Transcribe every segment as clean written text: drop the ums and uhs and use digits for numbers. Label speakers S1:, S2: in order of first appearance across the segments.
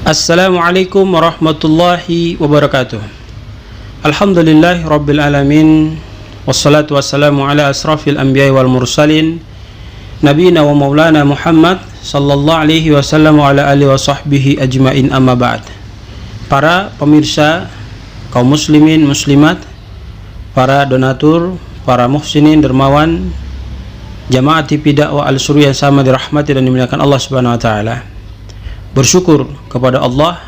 S1: Assalamualaikum warahmatullahi wabarakatuh. Alhamdulillahi rabbil alamin. Wassalatu wassalamu ala asrafil anbiya'i wal mursalin Nabiyina wa maulana Muhammad sallallahu alaihi wasallam wa ala alihi wa sahbihi ajma'in, amma ba'd. Para pemirsa, kaum muslimin, muslimat, para donatur, para muhsinin, dermawan, jamaah TV dakwah Al-Surya yang sama dirahmati dan dimuliakan Allah Subhanahu wa taala. Bersyukur kepada Allah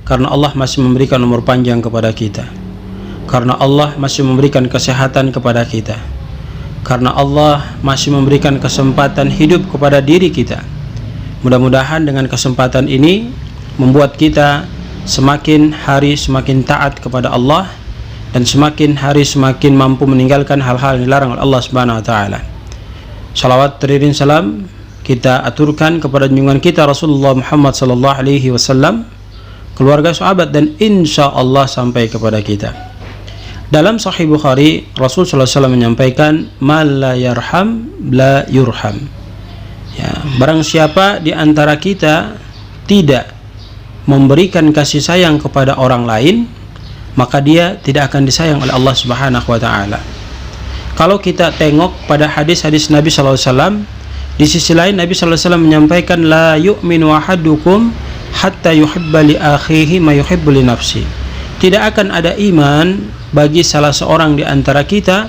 S1: karena Allah masih memberikan umur panjang kepada kita, karena Allah masih memberikan kesehatan kepada kita, karena Allah masih memberikan kesempatan hidup kepada diri kita. Mudah-mudahan dengan kesempatan ini membuat kita semakin hari semakin taat kepada Allah dan semakin hari semakin mampu meninggalkan hal-hal yang dilarang oleh Allah Subhanahu wa taala. Salawat teriring salam kita aturkan kepada junjungan kita Rasulullah Muhammad sallallahu alaihi wasallam, keluarga, sahabat, dan insya Allah sampai kepada kita. Dalam Sahih Bukhari, Rasul sallallahu alaihi wasallam menyampaikan, "Man la yarham la yurham." Ya, barang siapa di antara kita tidak memberikan kasih sayang kepada orang lain, maka dia tidak akan disayang oleh Allah Subhanahu wa taala. Kalau kita tengok pada hadis-hadis Nabi sallallahu alaihi wasallam, di sisi lain Nabi sallallahu alaihi wasallam menyampaikan, la yu'minu ahadukum hatta yuhibba li akhihi ma yuhibbu li nafsi. Tidak akan ada iman bagi salah seorang di antara kita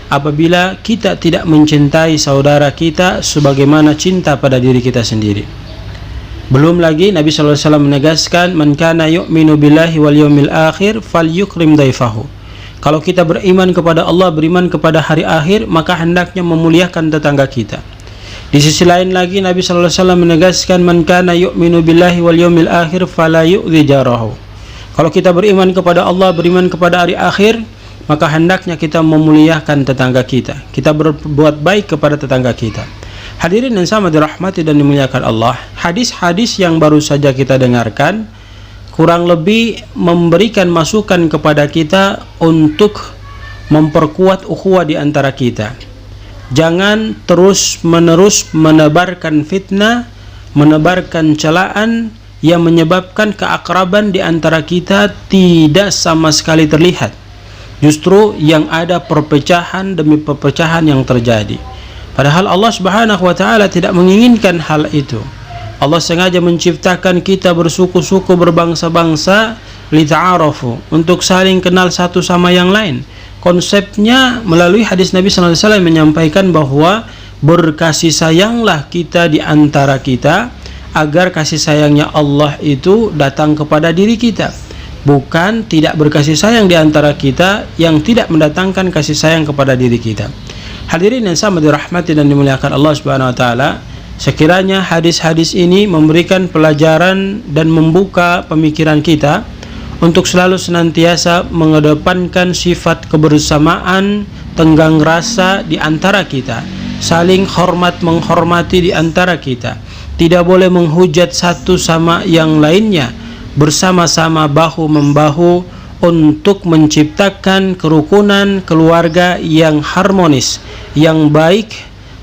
S1: apabila kita tidak mencintai saudara kita sebagaimana cinta pada diri kita sendiri. Belum lagi Nabi sallallahu alaihi wasallam menegaskan, man kana yu'minu billahi wal yawmil akhir falyukrim daifahu. Kalau kita beriman kepada Allah, beriman kepada hari akhir, maka hendaknya memuliakan tetangga kita. Di sisi lain lagi Nabi sallallahu alaihi wasallam menegaskan, man kana yu'minu billahi wal yawmil akhir fala yu'dhi jarahu. Kalau kita beriman kepada Allah, beriman kepada hari akhir, maka hendaknya kita memuliakan tetangga kita. Kita berbuat baik kepada tetangga kita. Hadirin yang sama dirahmati dan dimuliakan Allah, hadis-hadis yang baru saja kita dengarkan kurang lebih memberikan masukan kepada kita untuk memperkuat ukhuwah di antara kita. Jangan terus-menerus menebarkan fitnah, menebarkan celaan yang menyebabkan keakraban di antara kita tidak sama sekali terlihat. Justru yang ada perpecahan demi perpecahan yang terjadi. Padahal Allah Subhanahu wa taala tidak menginginkan hal itu. Allah sengaja menciptakan kita bersuku-suku, berbangsa-bangsa, lita'arafu, untuk saling kenal satu sama yang lain. Konsepnya melalui hadis Nabi sallallahu alaihi wasallam menyampaikan bahwa berkasih sayanglah kita di antara kita agar kasih sayangnya Allah itu datang kepada diri kita, bukan tidak berkasih sayang di antara kita yang tidak mendatangkan kasih sayang kepada diri kita. Hadirin yang sama dirahmati dan dimuliakan Allah Subhanahu wa taala, sekiranya hadis-hadis ini memberikan pelajaran dan membuka pemikiran kita untuk selalu senantiasa mengedepankan sifat kebersamaan, tenggang rasa di antara kita, saling hormat menghormati di antara kita, tidak boleh menghujat satu sama yang lainnya, bersama-sama bahu membahu untuk menciptakan kerukunan keluarga yang harmonis, yang baik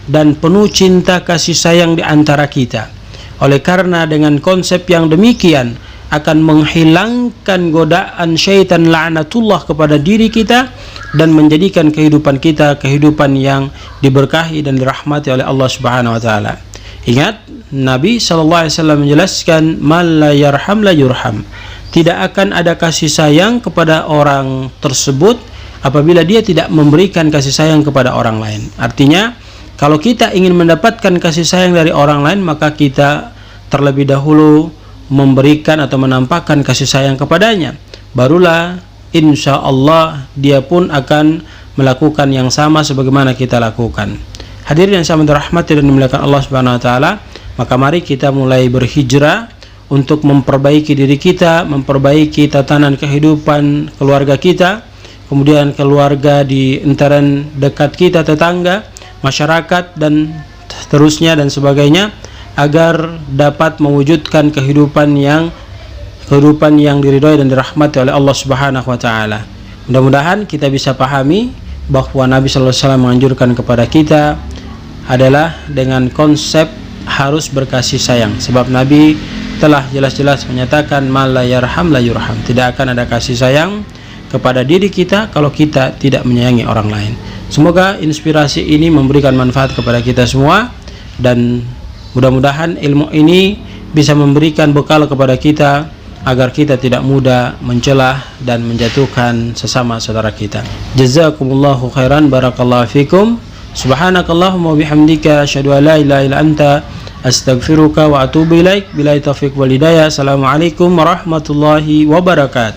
S1: dan penuh cinta kasih sayang di antara kita. Oleh karena dengan konsep yang demikian akan menghilangkan godaan syaitan laknatullah kepada diri kita dan menjadikan kehidupan kita kehidupan yang diberkahi dan dirahmati oleh Allah Subhanahu wa taala. Ingat, Nabi sallallahu alaihi wasallam menjelaskan, man la yarham la yurham. Tidak akan ada kasih sayang kepada orang tersebut apabila dia tidak memberikan kasih sayang kepada orang lain. Artinya, kalau kita ingin mendapatkan kasih sayang dari orang lain, maka kita terlebih dahulu memberikan atau menampakkan kasih sayang kepadanya. Barulah insya Allah dia pun akan melakukan yang sama sebagaimana kita lakukan. Hadirin yang sama dirahmati dan dimuliakan Allah Subhanahu wa taala, maka mari kita mulai berhijrah untuk memperbaiki diri kita, memperbaiki tatanan kehidupan keluarga kita, kemudian keluarga di lingkaran dekat kita, tetangga, masyarakat, dan seterusnya dan sebagainya, agar dapat mewujudkan kehidupan yang diridhoi dan dirahmati oleh Allah Subhanahu wa taala. Mudah-mudahan kita bisa pahami bahwa Nabi sallallahu alaihi wasallam menganjurkan kepada kita adalah dengan konsep harus berkasih sayang, sebab Nabi telah jelas-jelas menyatakan man la yarham la yurham. Tidak akan ada kasih sayang kepada diri kita kalau kita tidak menyayangi orang lain. Semoga inspirasi ini memberikan manfaat kepada kita semua, dan mudah-mudahan ilmu ini bisa memberikan bekal kepada kita agar kita tidak mudah mencelah dan menjatuhkan sesama saudara kita. Jazakumullahu khairan, barakallahu fikum. Subhanakallahumma bihamdika asyhadu an la ilaha illa anta astaghfiruka wa atubu ilaik. Billahi taufiq wal hidayah. Assalamualaikum warahmatullahi wabarakatuh.